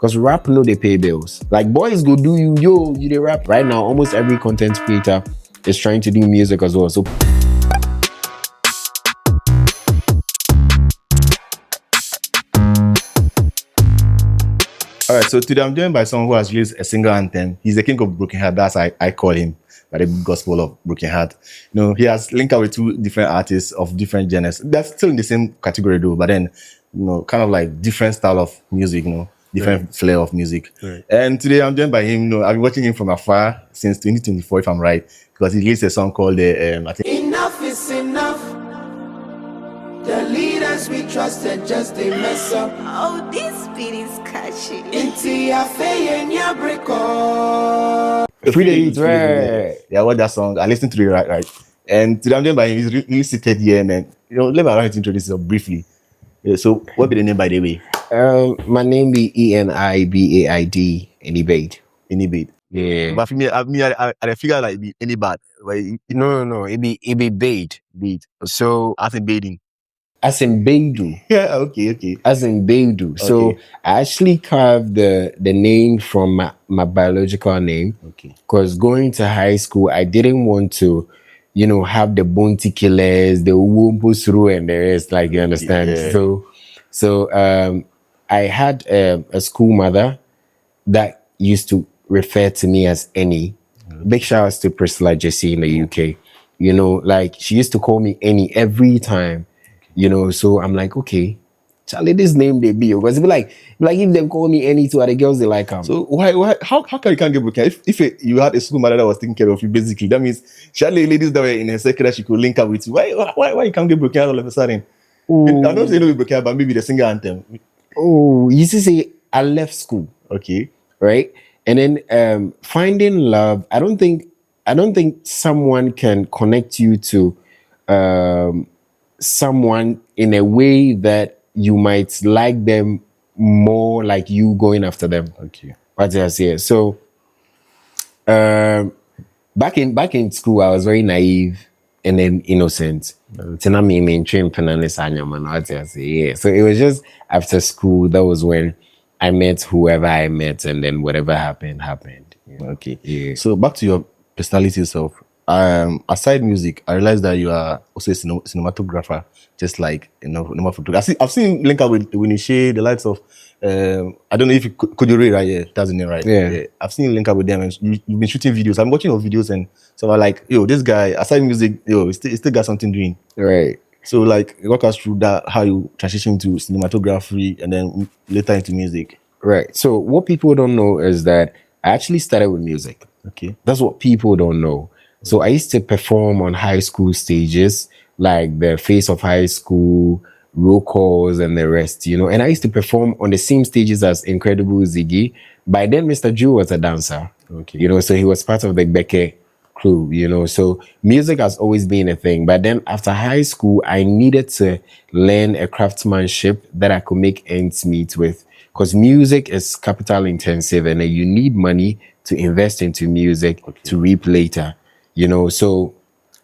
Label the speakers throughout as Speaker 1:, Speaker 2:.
Speaker 1: Because rap no they pay bills. Like boys go do you they rap. Right now, almost every content creator is trying to do music as well. So
Speaker 2: all right, so today I'm joined by someone who has released a single anthem. He's the king of broken heart. That's I call him, by the gospel of broken heart. You know, he has linked up with two different artists of different genres. They're still in the same category though, but then, you know, kind of like different style of music, you know, different flair of music.
Speaker 1: Right.
Speaker 2: And today I'm joined by him. You know, I've been watching him from afar since 2024, if I'm right, because he released a song called I think
Speaker 3: Enough is enough. The leaders we trusted just they mess up.
Speaker 4: Oh, this beat is catchy.
Speaker 3: Inti ya feye nya break up.
Speaker 2: Free the Heat, right? Yeah, I watched that song. I listened to it, right. And today I'm joined by him. He's really seated here, and you know, let me allow him to introduce himself briefly. Yeah, so, what be the name, by the way?
Speaker 1: my name be Eni Baid.
Speaker 2: Eni Baid.
Speaker 1: Yeah.
Speaker 2: But for me, I figure like be Eni Baid.
Speaker 1: No. It be Baid.
Speaker 2: Baid.
Speaker 1: So
Speaker 2: As in bathing.
Speaker 1: as in Baidu.
Speaker 2: Yeah, okay.
Speaker 1: As in Baidu. So I actually carved the name from my biological name.
Speaker 2: Okay.
Speaker 1: Because going to high school, I didn't want to, you know, have the bounty killers, the Wumpusru and the rest, like you understand.
Speaker 2: Yeah.
Speaker 1: So I had a school mother that used to refer to me as Eni. Big shout outs to Priscilla Jesse in the UK. You know, like she used to call me Eni every time. You know, so I'm like, okay, Charlie, this name they be, because it be like if them call me Eni to other girls, they like them.
Speaker 2: So why how can you can't get broken? If you had a school mother that was taking care of you, basically, that means Charlie ladies that were in her circle that she could link up with you. Why you can't get broken all of a sudden?
Speaker 1: Ooh.
Speaker 2: I don't say no broken, but maybe the single anthem.
Speaker 1: Oh, you see, say I left school,
Speaker 2: Okay.
Speaker 1: right? And then finding love, I don't think someone can connect you to someone in a way that you might like them more, like you going after them.
Speaker 2: Okay.
Speaker 1: What did I say? So back in school, I was very naive and then innocent. Yeah. So it was just after school, that was when I met whoever I met, and then whatever happened. You know? Okay. Yeah.
Speaker 2: So back to your personality itself. Aside music, I realized that you are also a cinematographer, just like, you know, normal photographer. I've seen link up with Winnie Shea, the likes of I don't know if you could you read right here, that's the name, right?
Speaker 1: Yeah.
Speaker 2: I've seen link up with them, and you've been shooting videos. I'm watching your videos, and so I'm like, yo, this guy, aside music, he still got something doing.
Speaker 1: Right.
Speaker 2: So like, walk us through that, how you transition to cinematography and then later into music.
Speaker 1: Right. So what people don't know is that I actually started with music.
Speaker 2: Okay.
Speaker 1: That's what people don't know. So I used to perform on high school stages, like the Face of High School, roll calls, and the rest, you know. And I used to perform on the same stages as Incredible Ziggy. By then, Mr. Jew was a dancer,
Speaker 2: okay,
Speaker 1: you know, so he was part of the Becky crew, you know. So music has always been a thing. But then after high school, I needed to learn a craftsmanship that I could make ends meet with. Because music is capital intensive, and you need money to invest into music to reap later. You know, so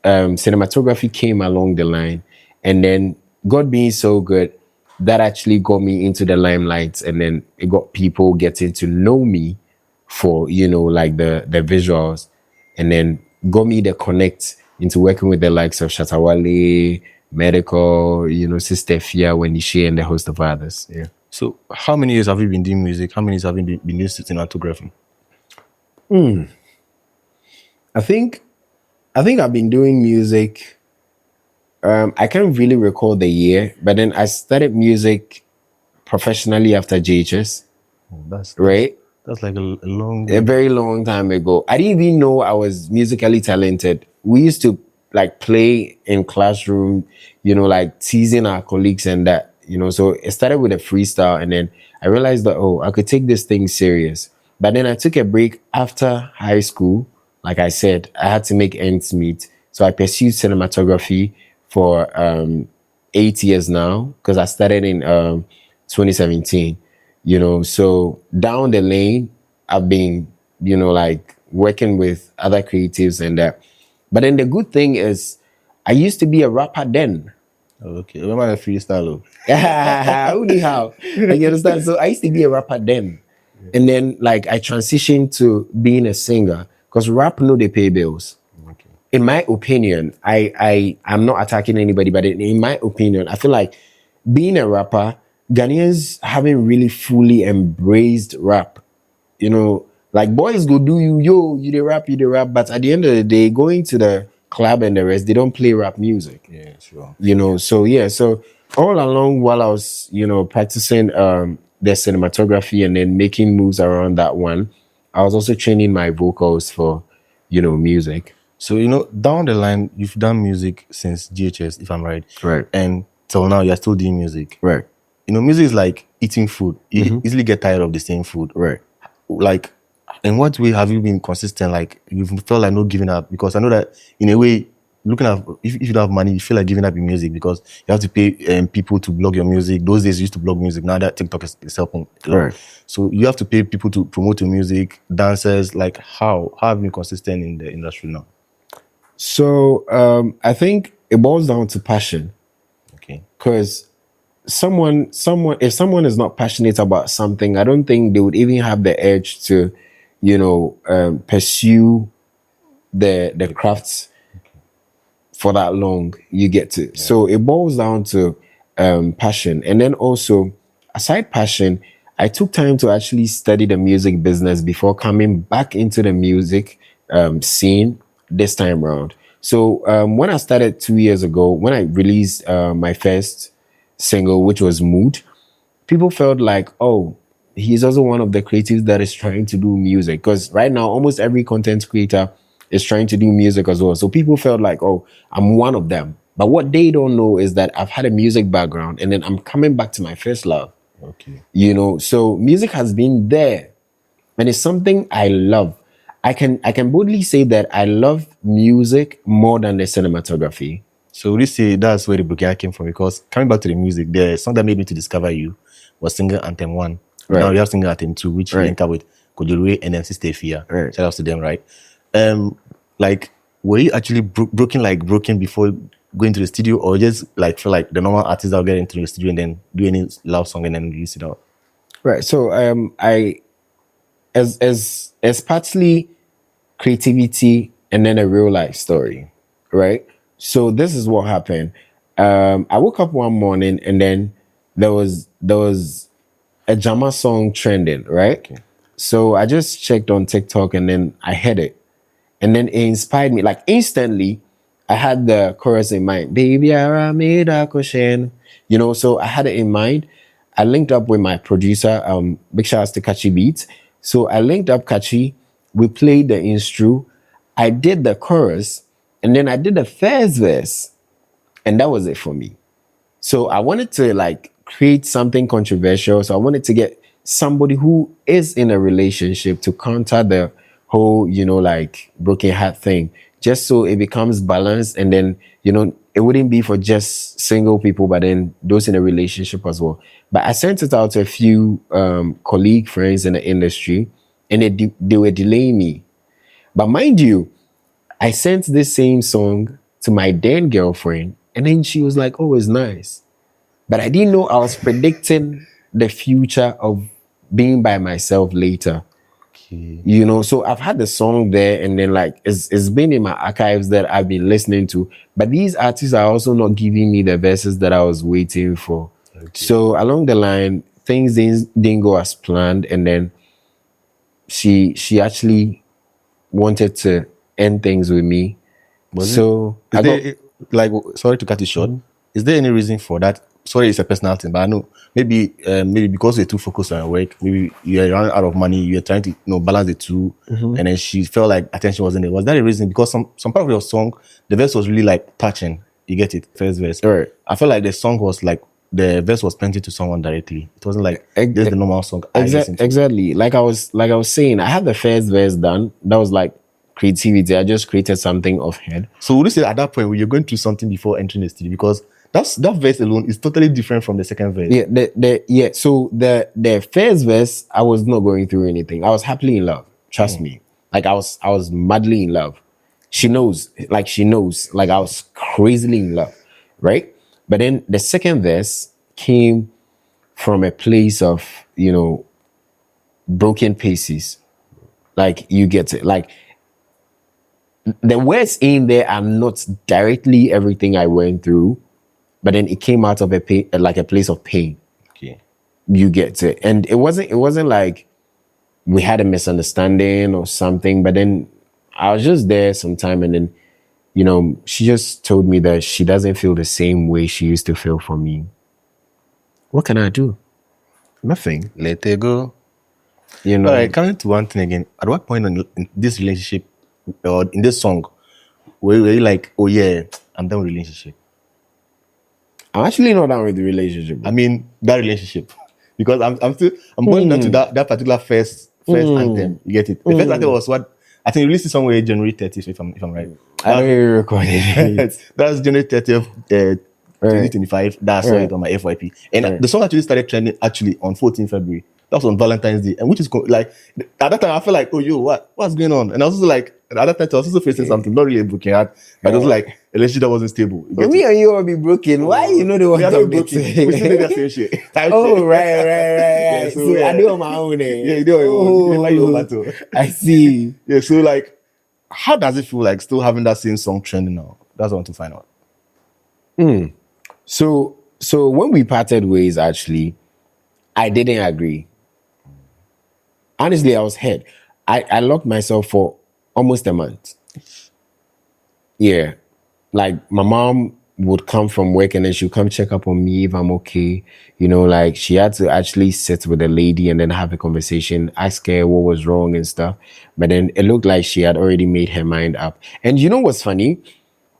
Speaker 1: cinematography came along the line, and then God being so good, that actually got me into the limelight, and then it got people getting to know me for, you know, like the visuals, and then got me the connect into working with the likes of Shatawale, Medical, you know, Sister Fia, Wendy Shea, and the host of others. Yeah.
Speaker 2: So how many years have you been doing music? How many years have you been doing cinematography?
Speaker 1: I think I've been doing music. I can't really recall the year, but then I started music professionally after JHS.
Speaker 2: Oh, that's
Speaker 1: right.
Speaker 2: That's like a
Speaker 1: very long time ago. I didn't even know I was musically talented. We used to like play in classroom, you know, like teasing our colleagues and that, you know. So it started with a freestyle, and then I realized that, oh, I could take this thing serious. But then I took a break after high school. Like I said, I had to make ends meet. So I pursued cinematography for 8 years now, because I started in 2017, you know. So down the lane, I've been, you know, like working with other creatives and that. But then the good thing is, I used to be a rapper then.
Speaker 2: Oh, okay. Remember the freestyle?
Speaker 1: Anyhow, you understand? So I used to be a rapper then. And then like I transitioned to being a singer because rap no they pay bills.
Speaker 2: Okay.
Speaker 1: In my opinion, I'm not attacking anybody, but in my opinion, I feel like being a rapper, Ghanaians haven't really fully embraced rap. You know, like boys go do you, yo, you the rap, but at the end of the day, going to the club and the rest, they don't play rap music.
Speaker 2: Yeah, sure.
Speaker 1: You know, so yeah, so all along while I was, you know, practicing the cinematography and then making moves around that one, I was also training my vocals for, you know, music.
Speaker 2: So you know, down the line, you've done music since GHS, if I'm right.
Speaker 1: Right.
Speaker 2: And till now, you're still doing music.
Speaker 1: Right.
Speaker 2: You know, music is like eating food. You easily get tired of the same food.
Speaker 1: Right.
Speaker 2: Like, in what way have you been consistent? Like, you've felt like not giving up? Because I know that in a way, looking at if you don't have money, you feel like giving up in music because you have to pay people to blog your music. Those days you used to blog music. Now that TikTok is helping.
Speaker 1: Right.
Speaker 2: So you have to pay people to promote your music, dancers. Like, how have you been consistent in the industry now?
Speaker 1: So I think it boils down to passion.
Speaker 2: Okay.
Speaker 1: Because if someone is not passionate about something, I don't think they would even have the urge to, you know, pursue the crafts for that long. You get to. So it boils down to passion. And then also, aside passion, I took time to actually study the music business before coming back into the music scene this time around. So when I started 2 years ago, when I released my first single, which was Mood, people felt like, oh, he's also one of the creatives that is trying to do music. Because right now, almost every content creator is trying to do music as well. So people felt like, oh, I'm one of them. But what they don't know is that I've had a music background and then I'm coming back to my first love.
Speaker 2: Okay.
Speaker 1: You know, so music has been there and it's something I love. I can boldly say that I love music more than the cinematography.
Speaker 2: So would you say that's where the Broken Heart came from? Because coming back to the music, the song that made me to discover you was Single Anthem I.
Speaker 1: Right.
Speaker 2: Now you have Single Anthem II, which you
Speaker 1: Right.
Speaker 2: link up with Kojolwe and then Sister Fia.
Speaker 1: Right.
Speaker 2: Shout out to them, right? Like, were you actually broken before going to the studio, or just like feel like the normal artists that will get into the studio and then do any love song and then release it out?
Speaker 1: Right. So I as partly creativity and then a real life story, right? So this is what happened. I woke up one morning and then there was a Jama song trending, right?
Speaker 2: Okay.
Speaker 1: So I just checked on TikTok and then I heard it. And then it inspired me. Like instantly, I had the chorus in mind. Baby, I made a cushion. You know, so I had it in mind. I linked up with my producer, big shout outs to Kachi Beats. So I linked up Kachi. We played the instru. I did the chorus, and then I did the first verse, and that was it for me. So I wanted to like create something controversial. So I wanted to get somebody who is in a relationship to counter the whole, you know, like broken heart thing, just so it becomes balanced. And then, you know, it wouldn't be for just single people, but then those in a relationship as well. But I sent it out to a few colleague friends in the industry, and they were delaying me. But mind you, I sent this same song to my then girlfriend, and then she was like, oh, it's nice. But I didn't know I was predicting the future of being by myself later.
Speaker 2: Okay.
Speaker 1: You know, so I've had the song there, and then like it's been in my archives that I've been listening to. But these artists are also not giving me the verses that I was waiting for.
Speaker 2: Okay.
Speaker 1: So along the line, things didn't go as planned, and then she actually wanted to end things with me. So
Speaker 2: Is
Speaker 1: I got
Speaker 2: there, like, sorry to cut it short, is there any reason for that? Sorry, it's a personal thing, but I know maybe because you're too focused on your work, maybe you're running out of money, you're trying to balance the two, and then she felt like attention wasn't there. Was that a reason? Because some part of your song, the verse was really like touching. You get it, first verse.
Speaker 1: Right.
Speaker 2: I felt like the song was like the verse was painted to someone directly. It wasn't like just the normal song.
Speaker 1: Exactly. Like I was saying, I had the first verse done. That was like creativity. I just created something off head.
Speaker 2: So would you say at that point when you're going through something before entering the studio? Because that verse alone is totally different from the second verse.
Speaker 1: Yeah. So the first verse, I was not going through anything. I was happily in love. Trust me. Like I was madly in love. She knows. Like I was crazily in love. Right? But then the second verse came from a place of, you know, broken pieces. Like you get it. Like the words in there are not directly everything I went through, but then it came out of a pain, like a place of pain.
Speaker 2: Okay.
Speaker 1: You get it. And it wasn't like we had a misunderstanding or something, but then I was just there sometime and then, she just told me that she doesn't feel the same way she used to feel for me. What can I do? Nothing.
Speaker 2: Let it go.
Speaker 1: You know.
Speaker 2: All right, coming to one thing again. At what point in this relationship or in this song were you like, oh yeah, I'm done with relationship?
Speaker 1: I'm actually not done with the relationship.
Speaker 2: I mean that relationship. Because I'm going down to that particular first anthem. You get it? The first anthem was what I think you released it somewhere January 30th, if I'm right.
Speaker 1: I don't even record it.
Speaker 2: That's January 30th, 2025. That's it on my FYP. And the song actually started trending actually on 14th February. That was on Valentine's Day. And which is like, at that time, I felt like, oh, what's going on? And I was also like, at that time, I was also facing something, not really a broken heart, but it was like, a relationship that wasn't stable.
Speaker 1: But me and you will be broken. Why you know they want to be broken?
Speaker 2: We still did that same shit.
Speaker 1: Oh, right.
Speaker 2: Yeah,
Speaker 1: so I do on my own.
Speaker 2: Yeah, you do on your own. Like your battle.
Speaker 1: I see.
Speaker 2: Yeah, so like, how does it feel like still having that same song trending now? That's what I want to find out.
Speaker 1: So when we parted ways, actually, I didn't agree. Honestly, I was hurt. I locked myself for almost a month. Yeah. Like my mom would come from work and then she'd come check up on me if I'm okay. Like she had to actually sit with a lady and then have a conversation, ask her what was wrong and stuff. But then it looked like she had already made her mind up. And you know what's funny?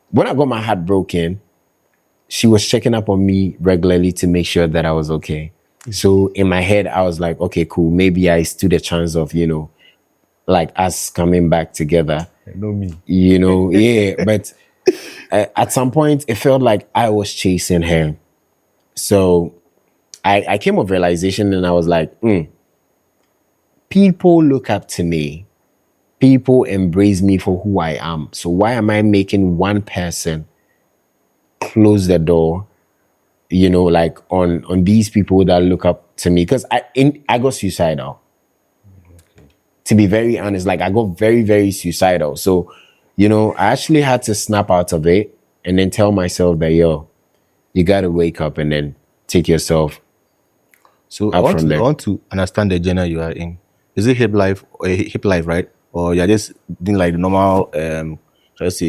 Speaker 1: When I got my heart broken, she was checking up on me regularly to make sure that I was okay. So in my head, I was like, okay, cool. Maybe I stood a chance of, like us coming back together.
Speaker 2: Know me.
Speaker 1: Yeah. But at some point, it felt like I was chasing her. So I came of realization and I was like, people look up to me. People embrace me for who I am. So why am I making one person close the door, like on these people that look up to me? Because I got suicidal. Okay. To be very honest, like I got very, very suicidal. So, I actually had to snap out of it and then tell myself that, you got to wake up and then take yourself.
Speaker 2: So I want to understand the genre you are in. Is it hip life, right? Or you're just doing like the normal, there's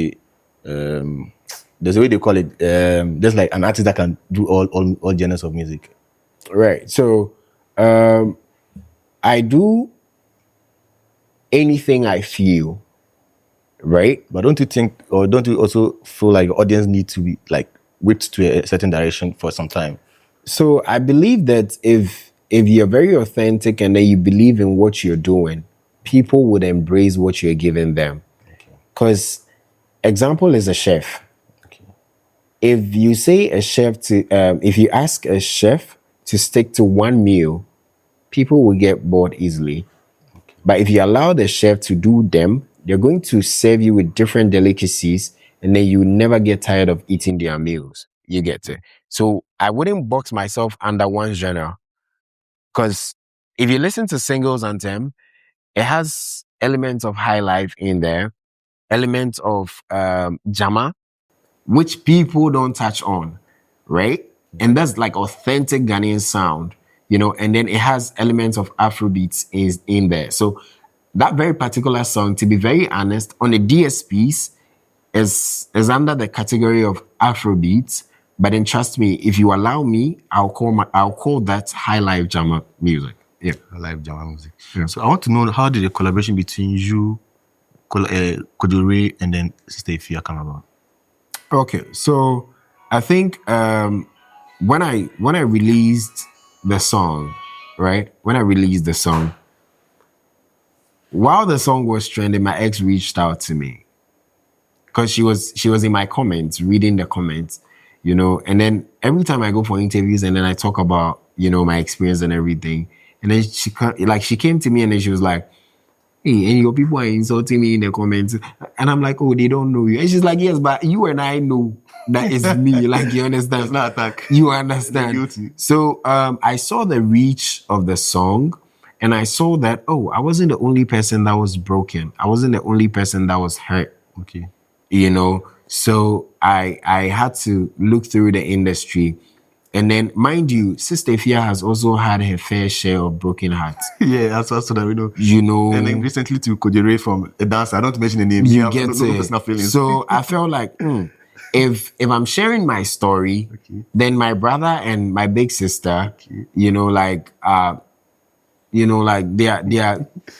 Speaker 2: a way they call it, just like an artist that can do all genres of music.
Speaker 1: Right. So I do anything I feel, right?
Speaker 2: But don't you think, or don't you also feel like the audience need to be like whipped to a certain direction for some time?
Speaker 1: So I believe that if you're very authentic and then you believe in what you're doing, people would embrace what you're giving them. Because example is a chef. Okay. If you say a chef if you ask a chef to stick to one meal, people will get bored easily. Okay. But if you allow the chef to do them, they're going to serve you with different delicacies and then you never get tired of eating their meals. You get it. So I wouldn't box myself under one genre. Because if you listen to Singles Anthem, it has elements of high life in there, elements of Jama, which people don't touch on, right? And that's like authentic Ghanaian sound, and then it has elements of Afrobeats in there. So that very particular song, to be very honest, on the DSPs is under the category of Afrobeats. But then trust me, if you allow me, I'll call that high life Jama music. Yeah,
Speaker 2: live Jama music.
Speaker 1: Yeah.
Speaker 2: So I want to know, how did the collaboration between you, Kodure, and then Sister Ifia come about?
Speaker 1: Okay, so I think when I released the song, right? When I released the song, while the song was trending, my ex reached out to me because she was in my comments, reading the comments, and then every time I go for interviews and then I talk about my experience and everything, and then she came to me and then she was like, hey, and your people are insulting me in the comments. And I'm like, oh, they don't know you. And she's like, yes, but you and I know that is me. Like, you understand?
Speaker 2: It's not attack.
Speaker 1: You understand?
Speaker 2: Guilty.
Speaker 1: So I saw the reach of the song And I saw that, oh, I wasn't the only person that was broken. I wasn't the only person that was hurt.
Speaker 2: Okay.
Speaker 1: You know, so I had to look through the industry. And then, mind you, Sister Fia has also had her fair share of broken hearts.
Speaker 2: Yeah, that's also that we know.
Speaker 1: You know,
Speaker 2: And then recently to Kojere from a dancer, I don't want to mention the name.
Speaker 1: you
Speaker 2: have
Speaker 1: get
Speaker 2: no
Speaker 1: it.
Speaker 2: personal feelings.
Speaker 1: So I felt like, if I'm sharing my story, then my brother and my big sister, you know, like they are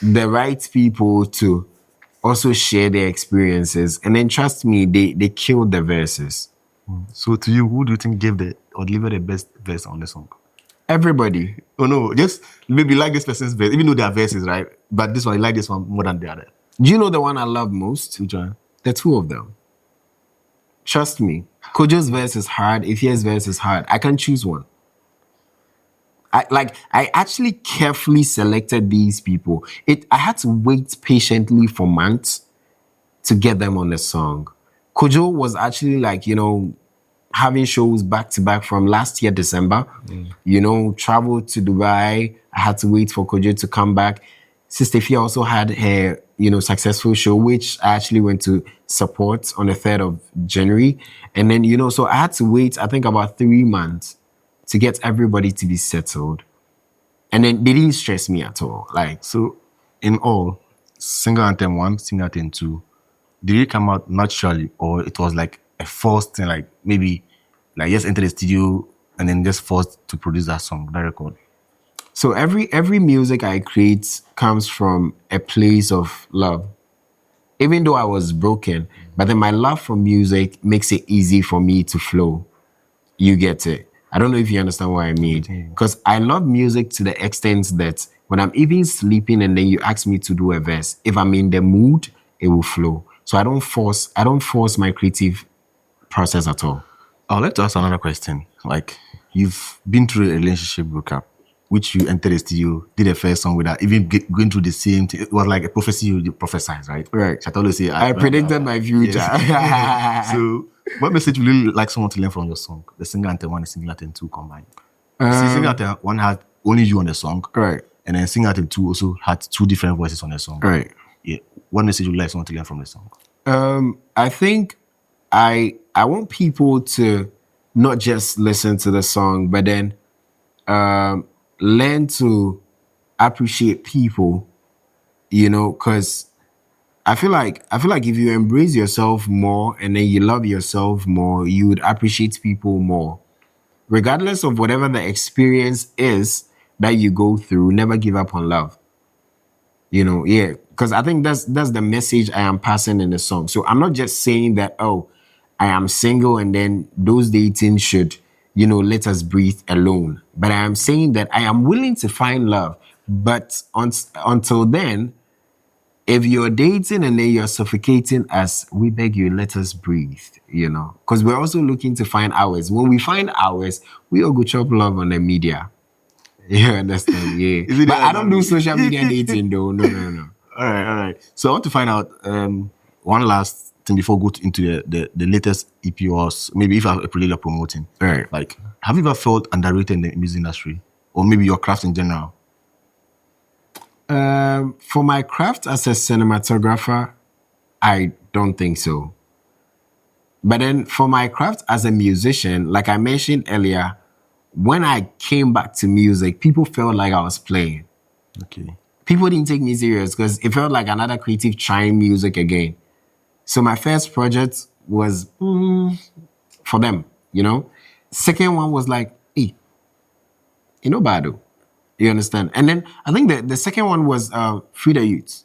Speaker 1: the right people to also share their experiences. And then trust me, they killed the verses.
Speaker 2: So to you, who do you think gave the or delivered the best verse on the song?
Speaker 1: Everybody.
Speaker 2: Oh no, just maybe like this person's verse, even though there are verses, right? But this one, you like this one more than the other.
Speaker 1: Do you know the one I love most?
Speaker 2: Which one?
Speaker 1: The two of them. Trust me. Kojo's verse is hard. Ifia's verse is hard. I can choose one. I actually carefully selected these people. I had to wait patiently for months to get them on the song. Kojo was actually like, having shows back to back from last year, December. Traveled to Dubai. I had to wait for Kojo to come back. Sister Fia also had her, successful show, which I actually went to support on the 3rd of January. And then, so I had to wait, I think about 3 months to get everybody to be settled. And then they didn't stress me at all. Like,
Speaker 2: So in all, Single Anthem 1, Single Anthem 2, did it come out naturally or it was like a forced thing, like maybe like just enter the studio and then just forced to produce that song, that record?
Speaker 1: so every music I create comes from a place of love. Even though I was broken, but then my love for music makes it easy for me to flow. You get it. I don't know if you understand what I mean. Because I love music to the extent that when I'm even sleeping and then you ask me to do a verse, if I'm in the mood, it will flow. So I don't force my creative process at all.
Speaker 2: I'd like to ask another question. Like, you've been through a relationship breakup, which you entered the studio, did a first song without even going through the same thing. It was like a prophecy you prophesied, right?
Speaker 1: Right.
Speaker 2: I always say,
Speaker 1: I predicted my future.
Speaker 2: Yes. So, what message would you like someone to learn from your song? The Single Anthem 1 and Single Anthem 2 combined. See, Single Anthem 1 had only you on the song.
Speaker 1: Right.
Speaker 2: And then Single Anthem 2 also had 2 different voices on the song.
Speaker 1: Right.
Speaker 2: Yeah. What message would you like someone to learn from the song?
Speaker 1: I think I want people to not just listen to the song, but then learn to appreciate people, because I feel like if you embrace yourself more and then you love yourself more, you would appreciate people more. Regardless of whatever the experience is that you go through, never give up on love. Yeah. Because I think that's the message I am passing in the song. So I'm not just saying that, oh, I am single and then those dating should, let us breathe alone. But I am saying that I am willing to find love. But until then, if you're dating and then you're suffocating us, we beg you, let us breathe, Because we're also looking to find ours. When we find ours, we all go chop love on the media. You understand? Yeah.
Speaker 2: Is it
Speaker 1: But
Speaker 2: that
Speaker 1: I don't do social media dating though. No.
Speaker 2: All right. So I want to find out one last thing before we go into the latest EP or maybe if I have a project you're promoting.
Speaker 1: All right.
Speaker 2: Like, have you ever felt underrated in the music industry? Or maybe your craft in general?
Speaker 1: For my craft as a cinematographer, I don't think so. But then for my craft as a musician, like I mentioned earlier, when I came back to music, people felt like I was playing.
Speaker 2: Okay.
Speaker 1: People didn't take me serious because it felt like another creative trying music again. So my first project was for them, Second one was like, hey, bad. You understand? And then I think the second one was Free the Youth.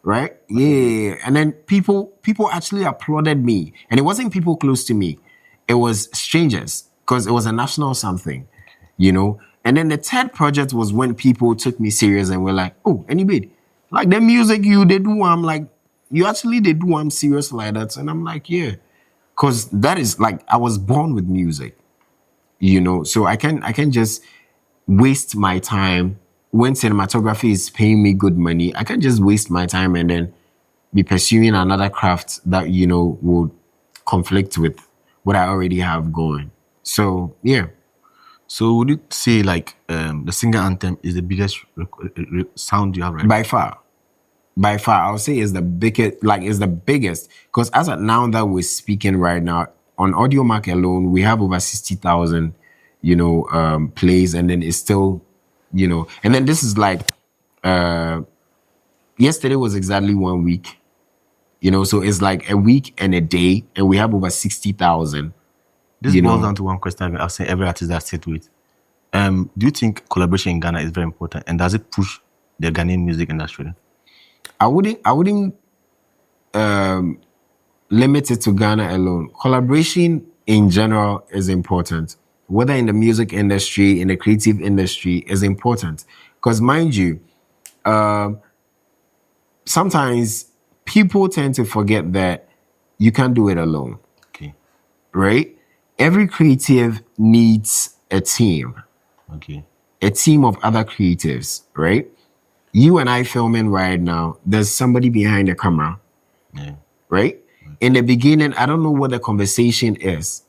Speaker 1: Right? Yeah. And then people actually applauded me. And it wasn't people close to me. It was strangers because it was a national something, And then the third project was when people took me serious and were like, oh, Eni Baid, like the music you they do, I'm like, you actually they do, I'm serious like that. And I'm like, yeah. Because that is like, I was born with music, So I can just waste my time when cinematography is paying me good money. I can't just waste my time and then be pursuing another craft that, would conflict with what I already have going. So, yeah.
Speaker 2: So would you say like the Singer Anthem is the biggest sound you have right now?
Speaker 1: By far, I'll say is the biggest, because as of now that we're speaking right now, on Audio Mac alone, we have over 60,000, plays, and then it's still, and then this is like, yesterday was exactly 1 week, so it's like a week and a day, and we have over 60,000.
Speaker 2: This boils down to one question I've said every artist that I sit with. Do you think collaboration in Ghana is very important, and does it push the Ghanaian music industry?
Speaker 1: I wouldn't limit it to Ghana alone. Collaboration in general is important, whether in the music industry, in the creative industry, is important. Because mind you, sometimes people tend to forget that you can't do it alone.
Speaker 2: Okay.
Speaker 1: Right? Every creative needs a team.
Speaker 2: Okay.
Speaker 1: A team of other creatives, right? You and I filming right now, there's somebody behind the camera.
Speaker 2: Yeah.
Speaker 1: Right? In the beginning, I don't know what the conversation is,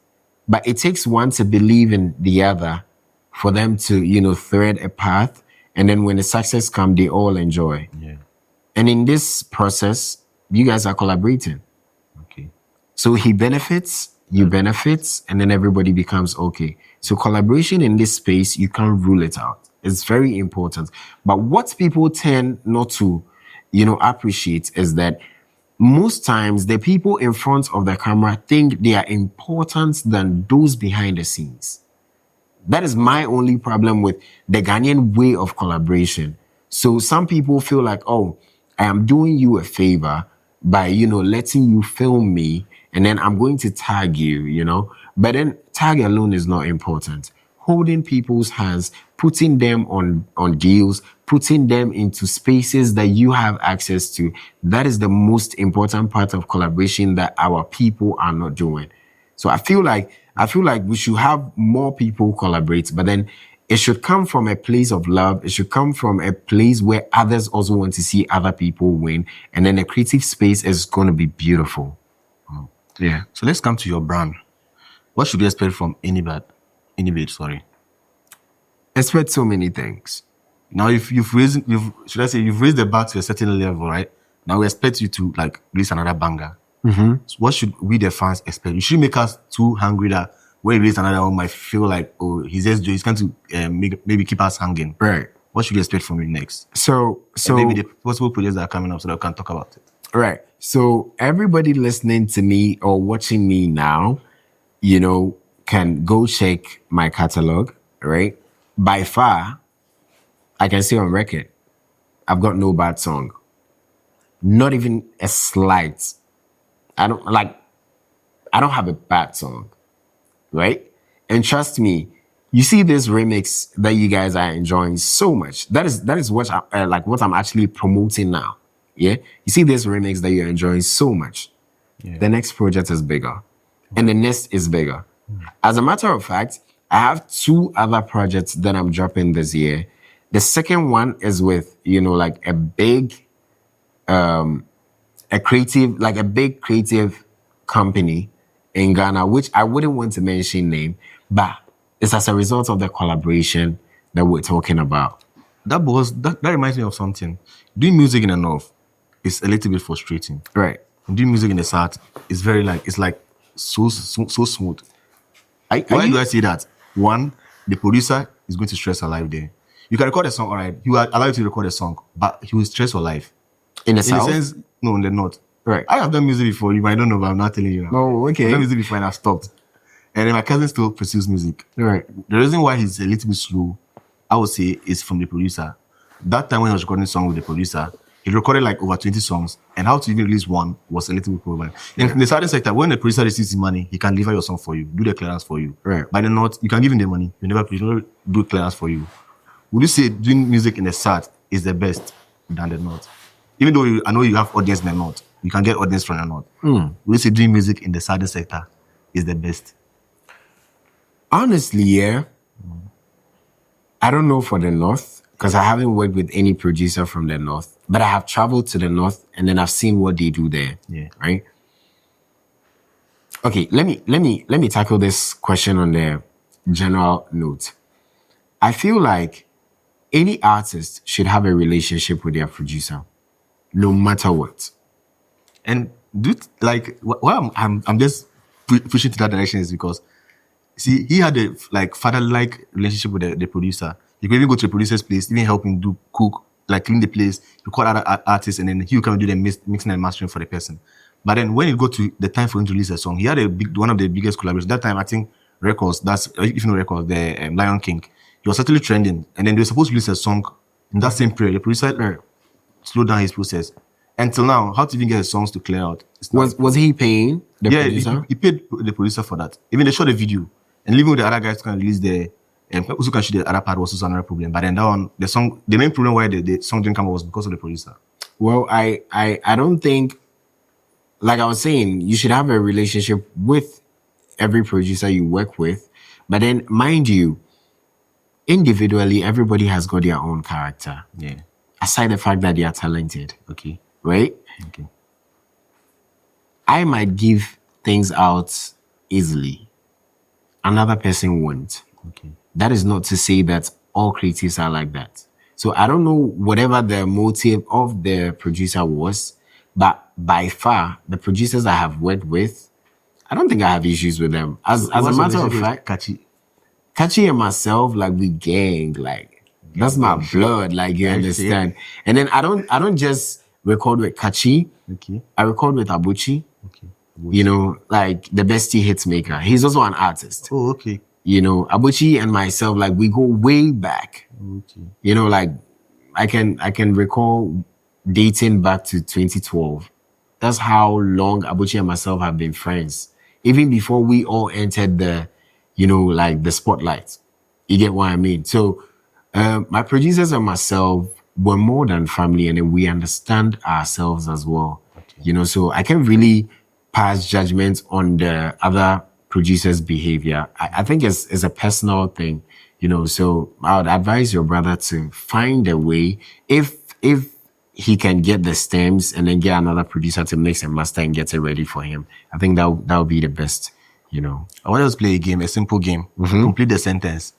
Speaker 1: but it takes one to believe in the other for them to, thread a path. And then when the success comes, they all enjoy.
Speaker 2: Yeah.
Speaker 1: And in this process, you guys are collaborating.
Speaker 2: Okay.
Speaker 1: So he benefits, you benefit, and then everybody becomes okay. So collaboration in this space, you can't rule it out. It's very important. But what people tend not to, appreciate is that most times the people in front of the camera think they are important than those behind the scenes. That is my only problem with the Ghanaian way of collaboration. So some people feel like, oh, I am doing you a favor by, letting you film me, and then I'm going to tag you, But then tag alone is not important. Holding people's hands, putting them on deals, putting them into spaces that you have access to, that is the most important part of collaboration that our people are not doing. So I feel like we should have more people collaborate, but then it should come from a place of love. It should come from a place where others also want to see other people win. And then the creative space is going to be beautiful. Yeah.
Speaker 2: So let's come to your brand. What should we expect from Eni Baid, sorry.
Speaker 1: Expect so many things.
Speaker 2: Now, if you've raised the bar to a certain level, right? Now we expect you to like release another banger.
Speaker 1: Mm-hmm.
Speaker 2: So what should we the fans expect? You shouldn't make us too hungry that when he release another one might feel like, oh, he's going to maybe keep us hanging.
Speaker 1: Right.
Speaker 2: What should we expect from you next?
Speaker 1: So
Speaker 2: and maybe the possible projects that are coming up so that we can talk about it.
Speaker 1: Right. So everybody listening to me or watching me now, can go check my catalog, right? By far, I can say on record, I've got no bad song. Not even a slight. I don't have a bad song, right? And trust me, you see this remix that you guys are enjoying so much. That is what what I'm actually promoting now. Yeah, you see this remix that you're enjoying so much. Yeah. The next project is bigger, and the next is bigger. As a matter of fact, I have 2 other projects that I'm dropping this year. The second one is with a big, a big creative company in Ghana, which I wouldn't want to mention name, but it's as a result of the collaboration that we're talking about.
Speaker 2: That reminds me of something. Doing music in the north is a little bit frustrating.
Speaker 1: Right.
Speaker 2: Doing music in the south is very so smooth. Why do I say that? One, the producer is going to stress her life there. You can record a song, all right. He will allow you to record a song, but he will stress your life.
Speaker 1: In the south?
Speaker 2: In the sense, no, in the north.
Speaker 1: Right.
Speaker 2: I have done music before. You might don't know, but I'm not telling you now.
Speaker 1: Oh, okay.
Speaker 2: I've done music before and I've stopped. And then my cousin still pursues music.
Speaker 1: Right.
Speaker 2: The reason why he's a little bit slow, I would say, is from the producer. That time when he was recording a song with the producer, he recorded over 20 songs, and how to even release one was a little bit problem. In the southern sector, when the producer receives the money, he can deliver your song for you, do the clearance for you.
Speaker 1: Right.
Speaker 2: By the north, you can give him the money, you never do clearance for you. Would you say doing music in the south is the best than the north? Even though I know you have audience in the north, you can get audience from the north. Would you say doing music in the southern sector is the best?
Speaker 1: Honestly, yeah. I don't know for the north, because I haven't worked with any producer from the north, but I have traveled to the north and then I've seen what they do there.
Speaker 2: Yeah.
Speaker 1: Right. Okay, let me tackle this question on the general note. I feel like any artist should have a relationship with their producer, no matter what.
Speaker 2: And like why I'm just pushing to that direction is because see he had a like father-like relationship with the producer. You could even go to the producer's place, even help him do cook, like clean the place, record other artists, and then he would come and do the mixing and mastering for the person. But then when it got to the time for him to release a song, he had one of the biggest collaborations. That time, I think Records, that's if you know Records, the Lion King, he was actually trending. And then they were supposed to release a song in that same period. The producer slowed down his process. Until now, how to even get his songs to clear out?
Speaker 1: Was he paying the producer?
Speaker 2: He paid the producer for that. Even they shot a video. And leaving with the other guys to kind of release the also can shoot the other part was also another problem. But then that one, the main problem why the song didn't come out was because of the producer.
Speaker 1: Well, I don't think, like I was saying, you should have a relationship with every producer you work with. But then, mind you, individually, everybody has got their own character.
Speaker 2: Yeah.
Speaker 1: Aside the fact that they are talented.
Speaker 2: Okay.
Speaker 1: Right?
Speaker 2: Okay.
Speaker 1: I might give things out easily. Another person won't.
Speaker 2: Okay.
Speaker 1: That is not to say that all creatives are like that. So I don't know whatever the motive of the producer was, but by far, the producers I have worked with, I don't think I have issues with them. As a matter of fact, Kachi and myself, like we gang, like that's my blood, like you understand. And then I don't just record with Kachi.
Speaker 2: Okay.
Speaker 1: I record with Abuchi.
Speaker 2: Okay.
Speaker 1: You know, like the bestie hits maker. He's also an artist.
Speaker 2: Oh, okay.
Speaker 1: You know, Abuchi and myself, like we go way back.
Speaker 2: Okay.
Speaker 1: You know, like I can recall dating back to 2012. That's how long Abuchi and myself have been friends. Even before we all entered the, you know, like the spotlight. You get what I mean? So my producers and myself were more than family, and then we understand ourselves as well. Okay. You know, so I can't really pass judgment on the other producers' behavior. I think it's a personal thing, you know. So I would advise your brother to find a way, if he can get the stems and then get another producer to mix and master and get it ready for him. I think that would be the best, you know.
Speaker 2: I want us to play a game, a simple game. Mm-hmm. Complete the sentence.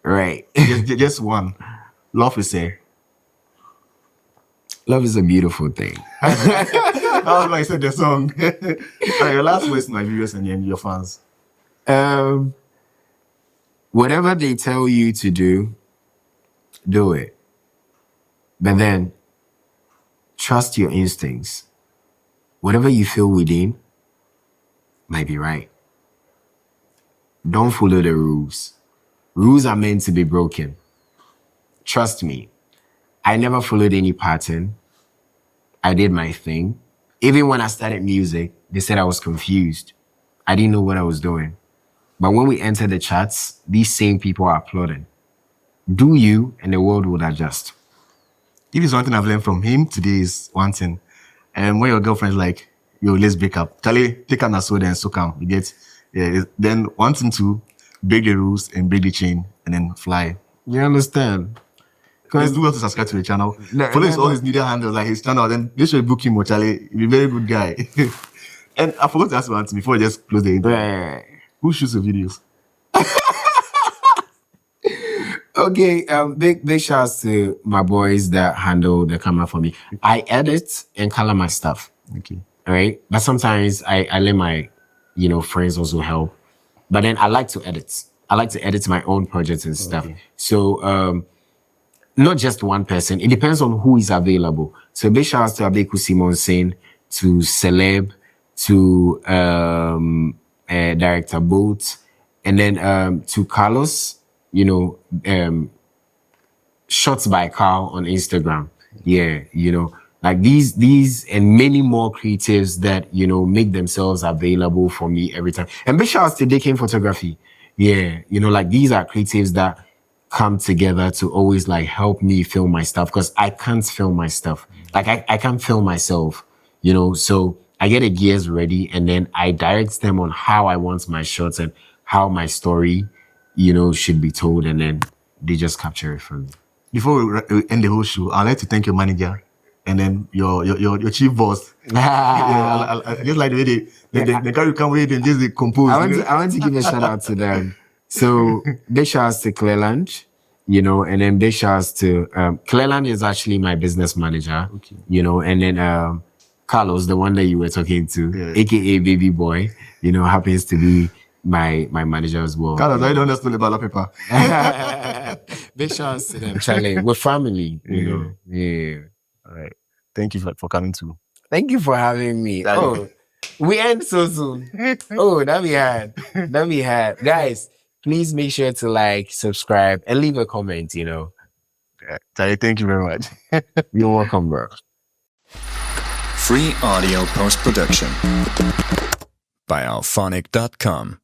Speaker 1: Right.
Speaker 2: just one. Love is a
Speaker 1: beautiful thing.
Speaker 2: That was why I said the song. Right, your last words to my viewers and your fans.
Speaker 1: Whatever they tell you to do it. But then, trust your instincts. Whatever you feel within might be right. Don't follow the rules. Rules are meant to be broken. Trust me. I never followed any pattern. I did my thing. Even when I started music, they said I was confused. I didn't know what I was doing. But when we entered the charts, these same people are applauding. Do you, and the world will adjust.
Speaker 2: If it's one thing I've learned from him today is one thing. And when your girlfriend's like, yo, let's break up. Charlie, take an soda and so come. You get, then one thing to break the rules and break the chain and then fly.
Speaker 1: You understand?
Speaker 2: Because do well to subscribe to the channel. Follow all his media handles, like his channel. Then they should book him, Charlie. He's a very good guy. And I forgot to ask one thing before I just close the interview. Who shoots the videos?
Speaker 1: Okay, big shouts to my boys that handle the camera for me. I edit and color my stuff.
Speaker 2: Okay.
Speaker 1: All right. But sometimes I let my, you know, friends also help. But then I like to edit. I like to edit my own projects and stuff. Okay. So not just one person. It depends on who is available. So big shouts to Abeku Simonsen, to Celeb, to Director Boat, and then to Carlos, you know, Shots by Carl on Instagram. Yeah, you know, like these and many more creatives that, you know, make themselves available for me every time. And big shouts to DK Photography. Yeah, you know, like these are creatives that come together to always like help me film my stuff, because I can't film my stuff. Like I can't film myself, you know, so I get the gears ready and then I direct them on how I want my shots and how my story, you know, should be told, and then they just capture it for me.
Speaker 2: Before we end the whole show, I'd like to thank your manager and then your chief boss. I just like the way they carry come with and just compose.
Speaker 1: I want to give a shout out to them. So big shout out to Clearland. and then big shouts to Cleland is actually my business manager, and then Carlos, the one that you were talking to, aka Baby Boy, happens to be my manager as well.
Speaker 2: Carlos, I don't understand about the paper.
Speaker 1: Big shouts to them, Charlie. We're family, Yeah.
Speaker 2: All right. Thank you for coming too.
Speaker 1: Thank you for having me. Oh, we end so soon. Oh, that we had. Guys, please make sure to like, subscribe, and leave a comment,
Speaker 2: Yeah. Charlie, thank you very much.
Speaker 1: You're welcome, bro.
Speaker 5: Free audio post-production by alphonic.com.